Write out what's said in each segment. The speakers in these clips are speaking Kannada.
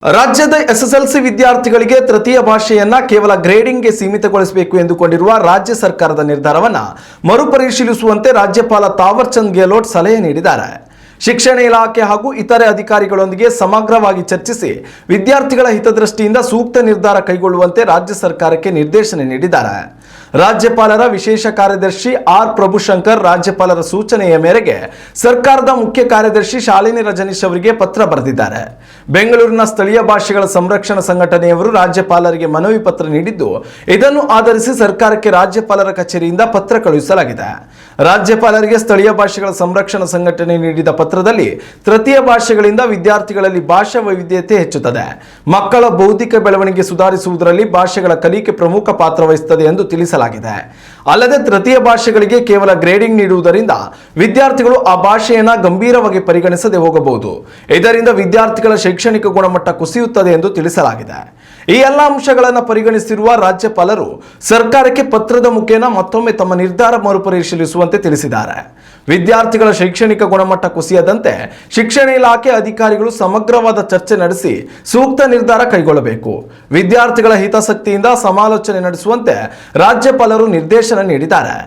ರಾಜ್ಯದ ಎಸ್ಎಸ್ಎಲ್ಸಿ ವಿದ್ಯಾರ್ಥಿಗಳಿಗೆ ತೃತೀಯ ಭಾಷೆಯನ್ನ ಕೇವಲ ಗ್ರೇಡಿಂಗ್ಗೆ ಸೀಮಿತಗೊಳಿಸಬೇಕು ಎಂದುಕೊಂಡಿರುವ ರಾಜ್ಯ ಸರ್ಕಾರದ ನಿರ್ಧಾರವನ್ನು ಮರುಪರಿಶೀಲಿಸುವಂತೆ ರಾಜ್ಯಪಾಲ ತಾವರ್ ಚಂದ್ ಗೆಹ್ಲೋಟ್ ಸಲಹೆ ನೀಡಿದ್ದಾರೆ. ಶಿಕ್ಷಣ ಇಲಾಖೆ ಹಾಗೂ ಇತರೆ ಅಧಿಕಾರಿಗಳೊಂದಿಗೆ ಸಮಗ್ರವಾಗಿ ಚರ್ಚಿಸಿ ವಿದ್ಯಾರ್ಥಿಗಳ ಹಿತದೃಷ್ಟಿಯಿಂದ ಸೂಕ್ತ ನಿರ್ಧಾರ ಕೈಗೊಳ್ಳುವಂತೆ ರಾಜ್ಯ ಸರ್ಕಾರಕ್ಕೆ ನಿರ್ದೇಶನ ನೀಡಿದ್ದಾರೆ. ರಾಜ್ಯಪಾಲರ ವಿಶೇಷ ಕಾರ್ಯದರ್ಶಿ ಆರ್ ಪ್ರಭುಶಂಕರ್ ರಾಜ್ಯಪಾಲರ ಸೂಚನೆಯ ಮೇರೆಗೆ ಸರ್ಕಾರದ ಮುಖ್ಯ ಕಾರ್ಯದರ್ಶಿ ಶಾಲಿನಿ ರಜನೀಶ್ ಅವರಿಗೆ ಪತ್ರ ಬರೆದಿದ್ದಾರೆ. ಬೆಂಗಳೂರಿನ ಸ್ಥಳೀಯ ಭಾಷೆಗಳ ಸಂರಕ್ಷಣಾ ಸಂಘಟನೆಯವರು ರಾಜ್ಯಪಾಲರಿಗೆ ಮನವಿ ಪತ್ರ ನೀಡಿದ್ದು, ಇದನ್ನು ಆಧರಿಸಿ ಸರ್ಕಾರಕ್ಕೆ ರಾಜ್ಯಪಾಲರ ಕಚೇರಿಯಿಂದ ಪತ್ರ ಕಳುಹಿಸಲಾಗಿದೆ. ರಾಜ್ಯಪಾಲರಿಗೆ ಸ್ಥಳೀಯ ಭಾಷೆಗಳ ಸಂರಕ್ಷಣಾ ಸಂಘಟನೆ ನೀಡಿದ ಪತ್ರದಲ್ಲಿ ತೃತೀಯ ಭಾಷೆಗಳಿಂದ ವಿದ್ಯಾರ್ಥಿಗಳಲ್ಲಿ ಭಾಷಾ ವೈವಿಧ್ಯತೆ ಹೆಚ್ಚುತ್ತದೆ, ಮಕ್ಕಳ ಬೌದ್ಧಿಕ ಬೆಳವಣಿಗೆ ಸುಧಾರಿಸುವುದರಲ್ಲಿ ಭಾಷೆಗಳ ಕಲಿಕೆ ಪ್ರಮುಖ ಪಾತ್ರ ವಹಿಸುತ್ತದೆ ಎಂದು ತಿಳಿಸಲಾಗಿದೆ. ಅಲ್ಲದೆ ತೃತೀಯ ಭಾಷೆಗಳಿಗೆ ಕೇವಲ ಗ್ರೇಡಿಂಗ್ ನೀಡುವುದರಿಂದ ವಿದ್ಯಾರ್ಥಿಗಳು ಆ ಭಾಷೆಯನ್ನು ಗಂಭೀರವಾಗಿ ಪರಿಗಣಿಸದೆ ಹೋಗಬಹುದು. ಇದರಿಂದ ವಿದ್ಯಾರ್ಥಿಗಳ ಶೈಕ್ಷಣಿಕ ಗುಣಮಟ್ಟ ಕುಸಿಯುತ್ತದೆ ಎಂದು ತಿಳಿಸಲಾಗಿದೆ. ಈ ಎಲ್ಲ ಅಂಶಗಳನ್ನು ಪರಿಗಣಿಸಿರುವ ರಾಜ್ಯಪಾಲರು ಸರ್ಕಾರಕ್ಕೆ ಪತ್ರದ ಮುಖೇನ ಮತ್ತೊಮ್ಮೆ ತಮ್ಮ ನಿರ್ಧಾರ ಮರುಪರಿಶೀಲಿಸುವಂತೆ ತಿಳಿಸಿದ್ದಾರೆ. ವಿದ್ಯಾರ್ಥಿಗಳ ಶೈಕ್ಷಣಿಕ ಗುಣಮಟ್ಟ ಕುಸಿಯದಂತೆ ಶಿಕ್ಷಣ ಇಲಾಖೆ ಅಧಿಕಾರಿಗಳು ಸಮಗ್ರವಾದ ಚರ್ಚೆ ನಡೆಸಿ ಸೂಕ್ತ ನಿರ್ಧಾರ ಕೈಗೊಳ್ಳಬೇಕು. ವಿದ್ಯಾರ್ಥಿಗಳ ಹಿತಾಸಕ್ತಿಯಿಂದ ಸಮಾಲೋಚನೆ ನಡೆಸುವಂತೆ ರಾಜ್ಯಪಾಲರು ನಿರ್ದೇಶನ ನೀಡಿದ್ದಾರೆ.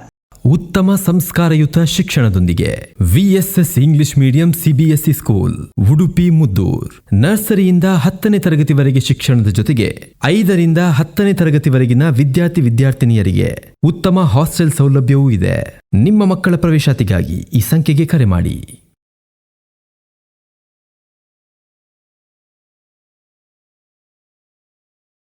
ಉತ್ತಮ ಸಂಸ್ಕಾರಯುತ ಶಿಕ್ಷಣದೊಂದಿಗೆ VSS English medium CBSE school Udupi Muddur. ನರ್ಸರಿಯಿಂದ 10ನೇ ತರಗತಿವರೆಗೆ ಶಿಕ್ಷಣದ ಜೊತೆಗೆ 5ರಿಂದ 10ನೇ ತರಗತಿವರೆಗಿನ ವಿದ್ಯಾರ್ಥಿನಿಯರಿಗೆ ಉತ್ತಮ ಹಾಸ್ಟೆಲ್ ಸೌಲಭ್ಯವೂ ಇದೆ. ನಿಮ್ಮ ಮಕ್ಕಳ ಪ್ರವೇಶಾತಿಗಾಗಿ ಈ ಸಂಖ್ಯೆಗೆ ಕರೆ ಮಾಡಿ.